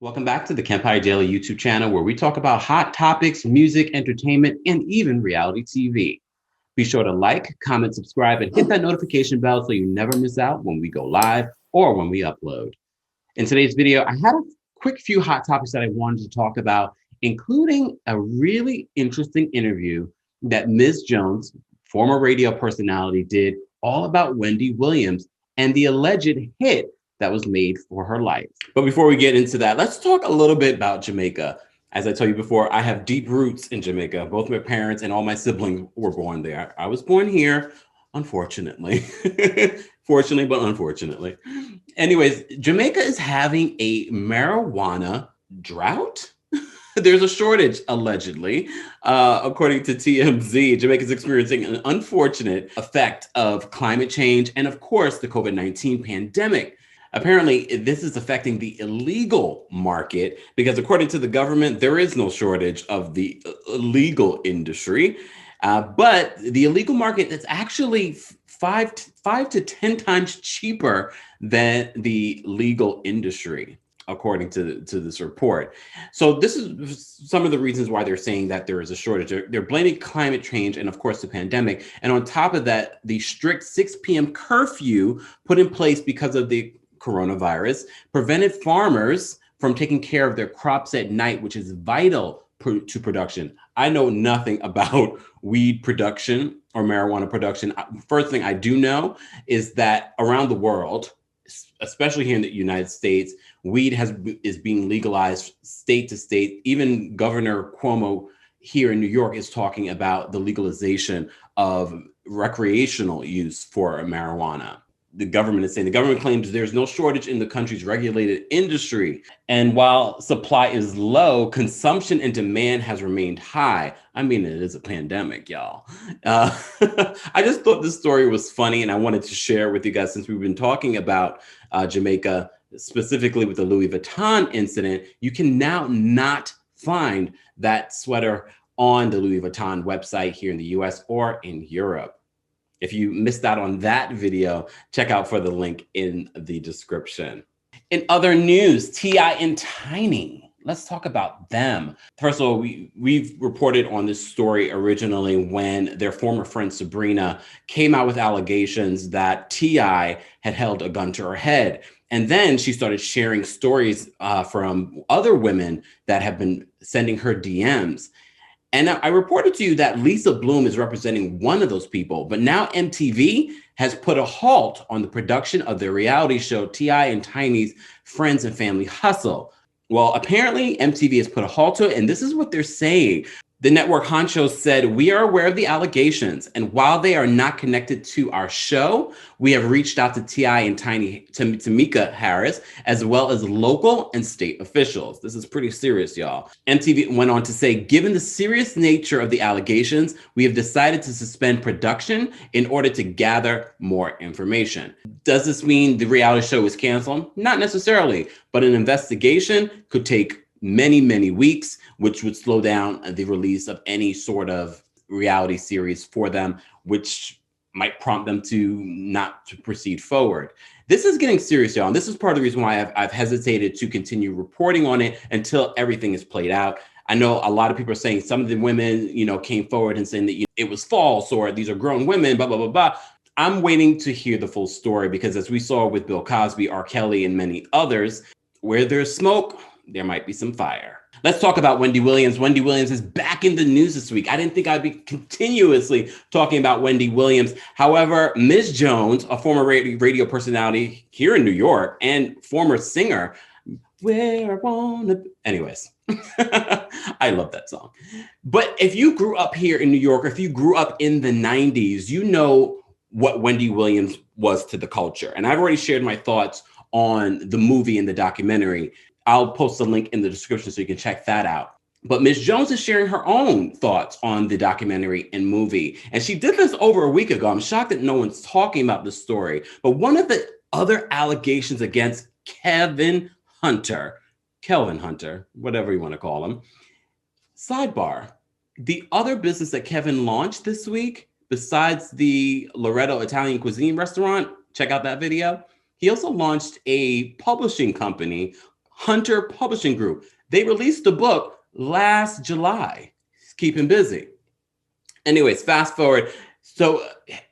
Welcome back to the KEMPIRE Daily YouTube channel, where we talk about hot topics, music, entertainment, and even reality TV. Be sure to like, comment, subscribe, and hit that notification bell so you never miss out when we go live or when we upload. In today's video, I had a quick few hot topics that I wanted to talk about, including a really interesting interview that Ms. Jones, former radio personality, did all about Wendy Williams and the alleged hit that was made for her life. But before we get into that, let's talk a little bit about Jamaica. As I told you before, I have deep roots in Jamaica. Both my parents and all my siblings were born there. I was born here, unfortunately. Fortunately, but unfortunately. Anyways, Jamaica is having a marijuana drought. There's a shortage, allegedly. According to TMZ, Jamaica is experiencing an unfortunate effect of climate change and, of course, the COVID-19 pandemic. Apparently, this is affecting the illegal market because, according to the government, there is no shortage of the illegal industry. But the illegal market is actually five to 10 times cheaper than the legal industry, according to this report. So this is some of the reasons why they're saying that there is a shortage. They're blaming climate change and, of course, the pandemic. And on top of that, the strict 6 p.m. curfew put in place because of the coronavirus prevented farmers from taking care of their crops at night, which is vital to production. I know nothing about weed production or marijuana production. First thing I do know is that around the world, especially here in the United States, weed is being legalized state to state. Even Governor Cuomo here in New York is talking about the legalization of recreational use for marijuana. The government claims there's no shortage in the country's regulated industry. And while supply is low, consumption and demand has remained high. I mean, it is a pandemic, y'all. I just thought this story was funny and I wanted to share with you guys since we've been talking about Jamaica, specifically with the Louis Vuitton incident. You can now not find that sweater on the Louis Vuitton website here in the US or in Europe. If you missed out on that video, check out for the link in the description. In other news, T.I. and Tiny. Let's talk about them. First of all, we've reported on this story originally when their former friend Sabrina came out with allegations that T.I. had held a gun to her head. And then she started sharing stories from other women that have been sending her DMs. And I reported to you that Lisa Bloom is representing one of those people, but now MTV has put a halt on the production of their reality show T.I. and Tiny's Friends and Family Hustle. Well, apparently MTV has put a halt to it, and this is what they're saying. The network honchos said, "We are aware of the allegations, and while they are not connected to our show, we have reached out to T.I. and Tamika Harris, as well as local and state officials." This is pretty serious, y'all. MTV went on to say, "Given the serious nature of the allegations, we have decided to suspend production in order to gather more information." Does this mean the reality show is canceled? Not necessarily, but an investigation could take many, many weeks, which would slow down the release of any sort of reality series for them, which might prompt them to not to proceed forward. This is getting serious, y'all. And this is part of the reason why I've hesitated to continue reporting on it until everything is played out. I know a lot of people are saying some of the women, came forward and saying that it was false or these are grown women, blah, blah, blah, blah. I'm waiting to hear the full story because as we saw with Bill Cosby, R. Kelly, and many others, where there's smoke, there might be some fire. Let's talk about Wendy Williams. Wendy Williams is back in the news this week. I didn't think I'd be continuously talking about Wendy Williams. However, Ms. Jones, a former radio personality here in New York and former singer, anyways, I love that song. But if you grew up here in New York, if you grew up in the 90s, you know what Wendy Williams was to the culture. And I've already shared my thoughts on the movie and the documentary. I'll post a link in the description so you can check that out. But Ms. Jones is sharing her own thoughts on the documentary and movie. And she did this over a week ago. I'm shocked that no one's talking about this story. But one of the other allegations against Kelvin Hunter, whatever you want to call him. Sidebar, the other business that Kevin launched this week, besides the Loretto Italian Cuisine restaurant, check out that video. He also launched a publishing company, Hunter Publishing Group. They released the book last July. He's keeping busy. Anyways, fast forward. So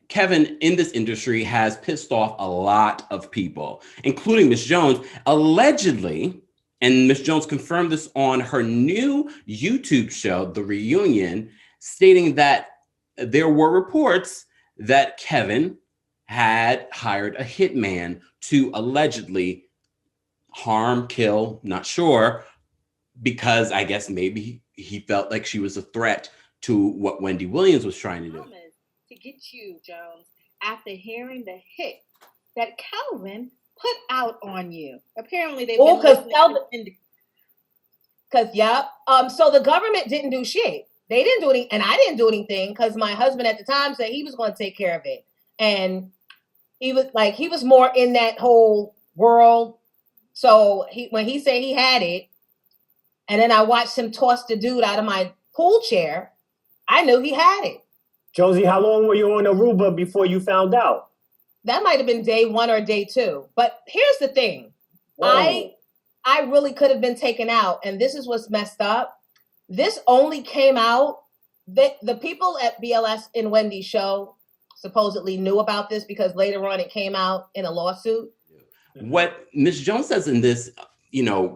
Kevin in this industry has pissed off a lot of people, including Miss Jones, allegedly, and Miss Jones confirmed this on her new YouTube show, The Reunion, stating that there were reports that Kevin had hired a hitman to allegedly harm, kill, not sure, because I guess maybe he felt like she was a threat to what Wendy Williams was trying to do. To get you, Jones, after hearing the hit that Calvin put out on you. Apparently they so the government didn't do shit. They didn't do anything, and I didn't do anything because my husband at the time said he was going to take care of it. And he was more in that whole world. So when he said he had it, and then I watched him toss the dude out of my pool chair, I knew he had it. Josie, how long were you on Aruba before you found out? That might have been day 1 or day 2. But here's the thing. Whoa. I really could have been taken out. And this is what's messed up. This only came out, the people at BLS in Wendy's show supposedly knew about this because later on it came out in a lawsuit. What Ms. Jones says in this,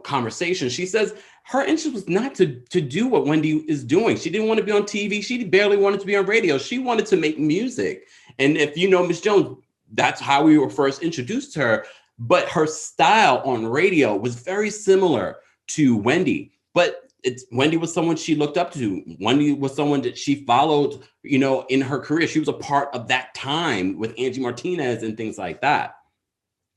conversation, she says her interest was not to do what Wendy is doing. She didn't want to be on TV. She barely wanted to be on radio. She wanted to make music. And if you know Ms. Jones, that's how we were first introduced to her. But her style on radio was very similar to Wendy. But Wendy was someone she looked up to. Wendy was someone that she followed, in her career. She was a part of that time with Angie Martinez and things like that.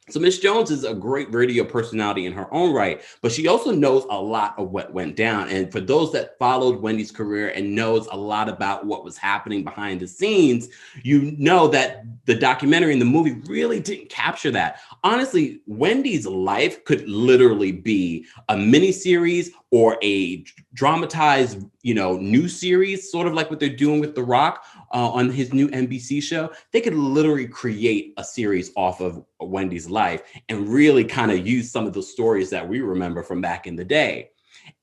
So Miss Jones is a great radio personality in her own right, but she also knows a lot of what went down. And for those that followed Wendy's career and knows a lot about what was happening behind the scenes, you know that the documentary and the movie really didn't capture that. Honestly, Wendy's life could literally be a miniseries or a dramatized, new series, sort of like what they're doing with The Rock on his new NBC show. They could literally create a series off of Wendy's life and really kind of use some of the stories that we remember from back in the day.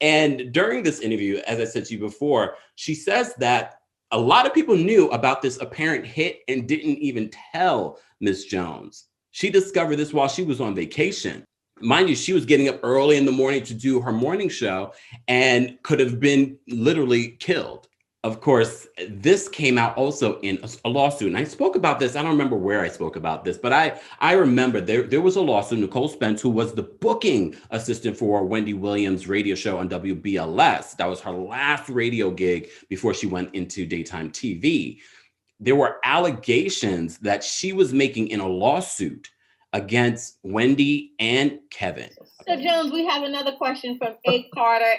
And during this interview, as I said to you before, she says that a lot of people knew about this apparent hit and didn't even tell Ms. Jones. She discovered this while she was on vacation. Mind you, she was getting up early in the morning to do her morning show and could have been literally killed. Of course, this came out also in a lawsuit. And I spoke about this. I don't remember where I spoke about this, but I remember there was a lawsuit. Nicole Spence, who was the booking assistant for Wendy Williams' radio show on WBLS. That was her last radio gig before she went into daytime TV. There were allegations that she was making in a lawsuit against Wendy and Kevin. So Jones, we have another question from A. Carter.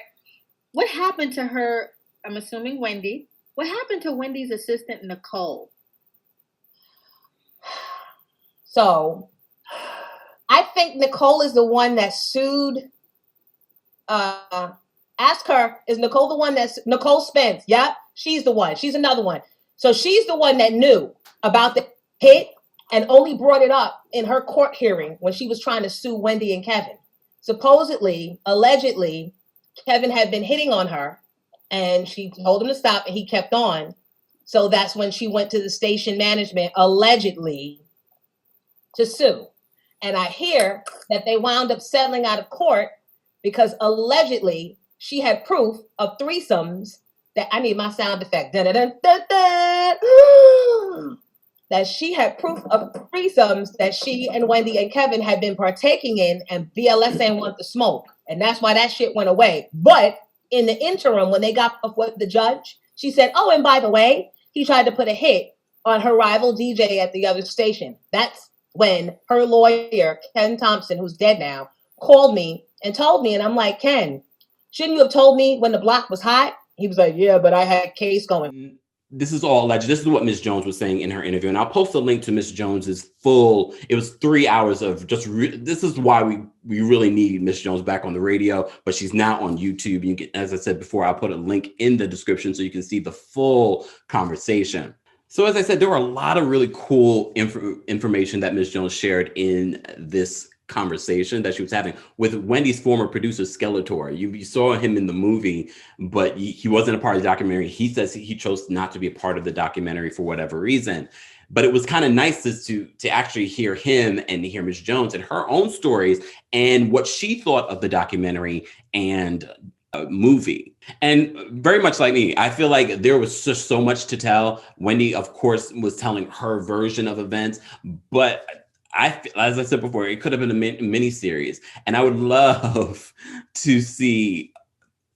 What happened to her? I'm assuming Wendy. What happened to Wendy's assistant, Nicole? So I think Nicole is the one that sued. Ask her, is Nicole the one that's Nicole Spence? Yep, she's the one. She's another one. So she's the one that knew about the hit and only brought it up in her court hearing when she was trying to sue Wendy and Kevin. Supposedly, allegedly, Kevin had been hitting on her and she told him to stop and he kept on. So that's when she went to the station management, allegedly, to sue. And I hear that they wound up settling out of court because allegedly she had proof of threesomes that I need my sound effect. Da, da, da, da, da. That she had proof of threesomes that she and Wendy and Kevin had been partaking in, and BLS ain't want the smoke. And that's why that shit went away. But in the interim, when they got up with the judge, she said, oh, and by the way, he tried to put a hit on her rival DJ at the other station. That's when her lawyer, Ken Thompson, who's dead now, called me and told me, and I'm like, Ken, shouldn't you have told me when the block was hot? He was like, yeah, but I had a case going. This is all alleged. This is what Ms. Jones was saying in her interview. And I'll post a link to Ms. Jones's full, it was 3 hours of just, this is why we really need Ms. Jones back on the radio, but she's now on YouTube. You can, as I said before, I'll put a link in the description so you can see the full conversation. So as I said, there were a lot of really cool information that Ms. Jones shared in this conversation that she was having with Wendy's former producer, Skeletor. You saw him in the movie, but he wasn't a part of the documentary. He says he chose not to be a part of the documentary for whatever reason. But it was kind of nice to actually hear him and hear Ms. Jones and her own stories and what she thought of the documentary and movie. And very much like me, I feel like there was just so much to tell. Wendy, of course, was telling her version of events, but as I said before, it could have been a mini series. And I would love to see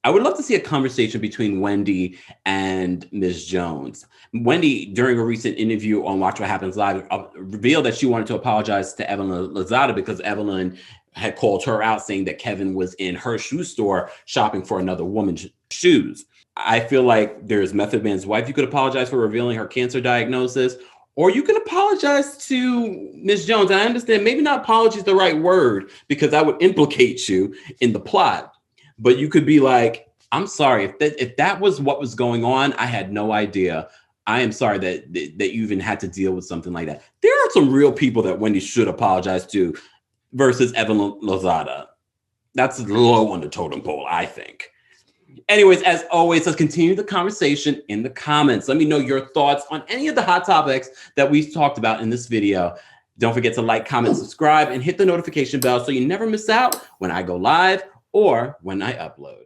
a conversation between Wendy and Ms. Jones. Wendy, during a recent interview on Watch What Happens Live, revealed that she wanted to apologize to Evelyn Lozada because Evelyn had called her out saying that Kevin was in her shoe store shopping for another woman's shoes. I feel like there's Method Man's wife. You could apologize for revealing her cancer diagnosis, or you can apologize to Ms. Jones. And I understand maybe not apology is the right word because that would implicate you in the plot. But you could be like, I'm sorry, if that was what was going on, I had no idea. I am sorry that you even had to deal with something like that. There are some real people that Wendy should apologize to versus Evelyn Lozada. That's low on the totem pole, I think. Anyways, as always, let's continue the conversation in the comments. Let me know your thoughts on any of the hot topics that we've talked about in this video. Don't forget to like, comment, subscribe, and hit the notification bell so you never miss out when I go live or when I upload.